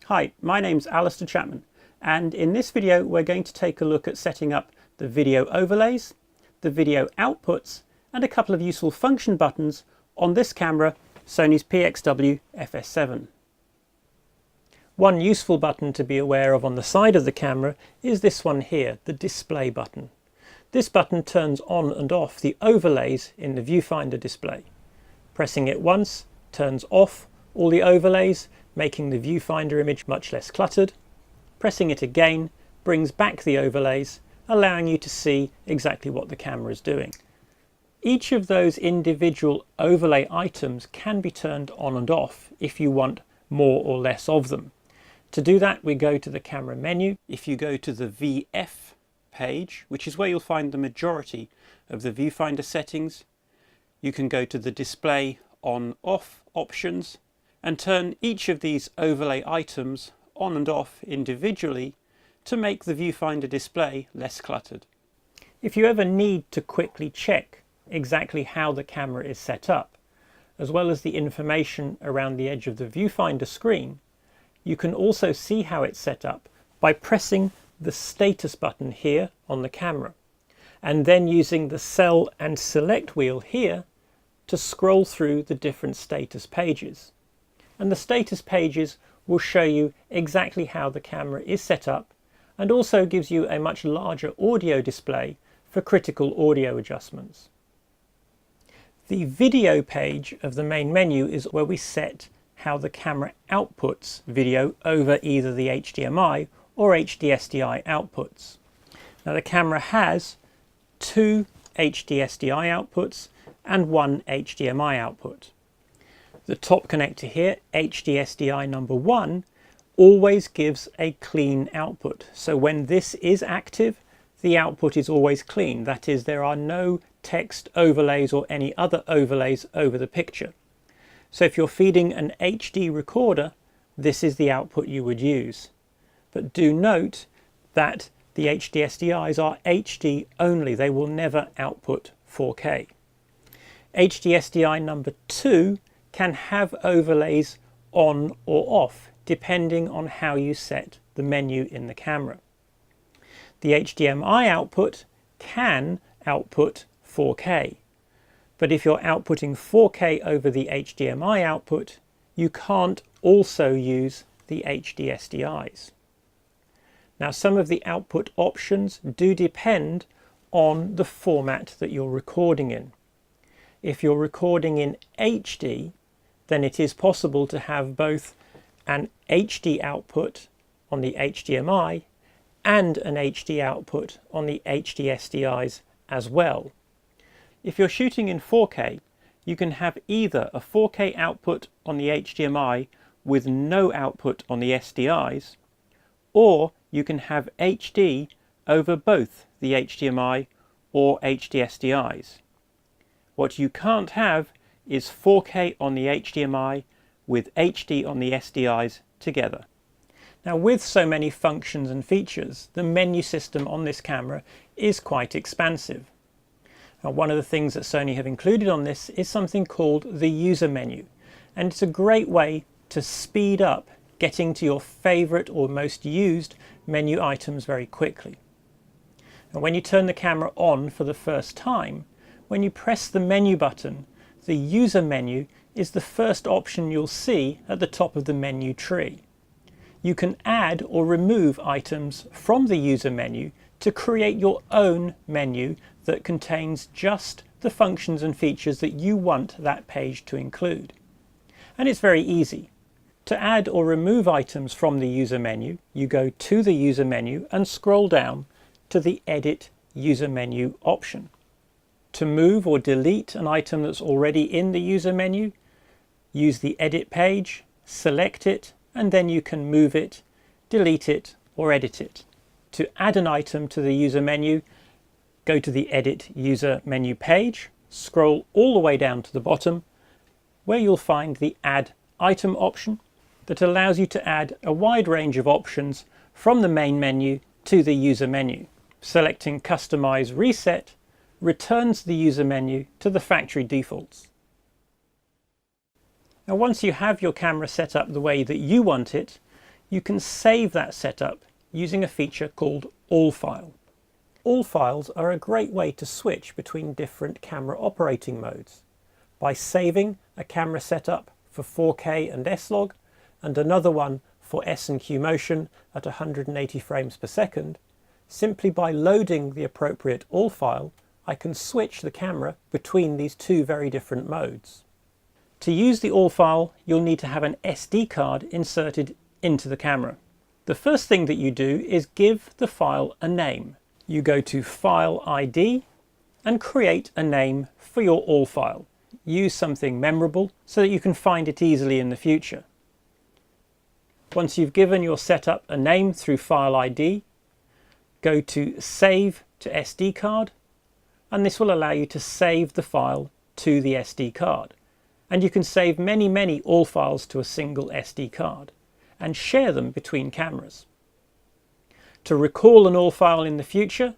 Hi, my name's Alistair Chapman, and in this video we're going to take a look at setting up the video overlays, the video outputs, and a couple of useful function buttons on this camera, Sony's PXW-FS7. One useful button to be aware of on the side of the camera is this one here, the display button. This button turns on and off the overlays in the viewfinder display. Pressing it once turns off all the overlays, making the viewfinder image much less cluttered. Pressing it again brings back the overlays, allowing you to see exactly what the camera is doing. Each of those individual overlay items can be turned on and off if you want more or less of them. To do that, we go to the camera menu. If you go to the VF page, which is where you'll find the majority of the viewfinder settings, you can go to the display on/off options and turn each of these overlay items on and off individually to make the viewfinder display less cluttered. If you ever need to quickly check exactly how the camera is set up, as well as the information around the edge of the viewfinder screen, you can also see how it's set up by pressing the status button here on the camera, and then using the cell and select wheel here to scroll through the different status pages. And the status pages will show you exactly how the camera is set up, and also gives you a much larger audio display for critical audio adjustments. The video page of the main menu is where we set how the camera outputs video over either the HDMI or HDSDI outputs. Now the camera has two HDSDI outputs and one HDMI output. The top connector here, HDSDI number 1, always gives a clean output. So when this is active, the output is always clean. That is, there are no text overlays or any other overlays over the picture. So if you're feeding an HD recorder, this is the output you would use. But do note that the HDSDIs are HD only. They will never output 4K. HDSDI number 2 can have overlays on or off, depending on how you set the menu in the camera. The HDMI output can output 4K, but if you're outputting 4K over the HDMI output, you can't also use the HDSDIs. Now, some of the output options do depend on the format that you're recording in. If you're recording in HD, then it is possible to have both an HD output on the HDMI and an HD output on the HDSDIs as well. If you're shooting in 4K, you can have either a 4K output on the HDMI with no output on the SDIs, or you can have HD over both the HDMI or HDSDIs. What you can't have is 4K on the HDMI with HD on the SDIs together. Now, with so many functions and features, the menu system on this camera is quite expansive. Now, one of the things that Sony have included on this is something called the user menu, and it's a great way to speed up getting to your favorite or most used menu items very quickly. And when you turn the camera on for the first time, when you press the menu button, the user menu is the first option you'll see at the top of the menu tree. You can add or remove items from the user menu to create your own menu that contains just the functions and features that you want that page to include. And it's very easy. To add or remove items from the user menu, you go to the user menu and scroll down to the Edit User Menu option. To move or delete an item that's already in the user menu, use the Edit page, select it, and then you can move it, delete it, or edit it. To add an item to the user menu, go to the Edit User Menu page, scroll all the way down to the bottom, where you'll find the Add Item option that allows you to add a wide range of options from the main menu to the user menu. Selecting Customize Reset returns the user menu to the factory defaults. Now, once you have your camera set up the way that you want it, you can save that setup using a feature called All File. All files are a great way to switch between different camera operating modes. By saving a camera setup for 4K and S-Log and another one for S and Q motion at 180 frames per second, simply by loading the appropriate All file, I can switch the camera between these two very different modes. To use the All file, you'll need to have an SD card inserted into the camera. The first thing that you do is give the file a name. You go to File ID and create a name for your All file. Use something memorable so that you can find it easily in the future. Once you've given your setup a name through File ID, go to Save to SD card, and this will allow you to save the file to the SD card. And you can save many All files to a single SD card and share them between cameras. To recall an All file in the future,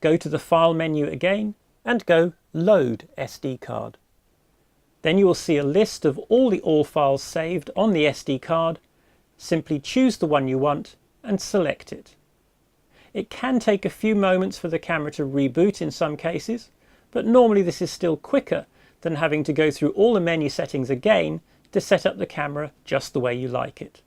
go to the File menu again and go Load SD card. Then you will see a list of all the All files saved on the SD card. Simply choose the one you want and select it. It can take a few moments for the camera to reboot in some cases, but normally this is still quicker than having to go through all the menu settings again to set up the camera just the way you like it.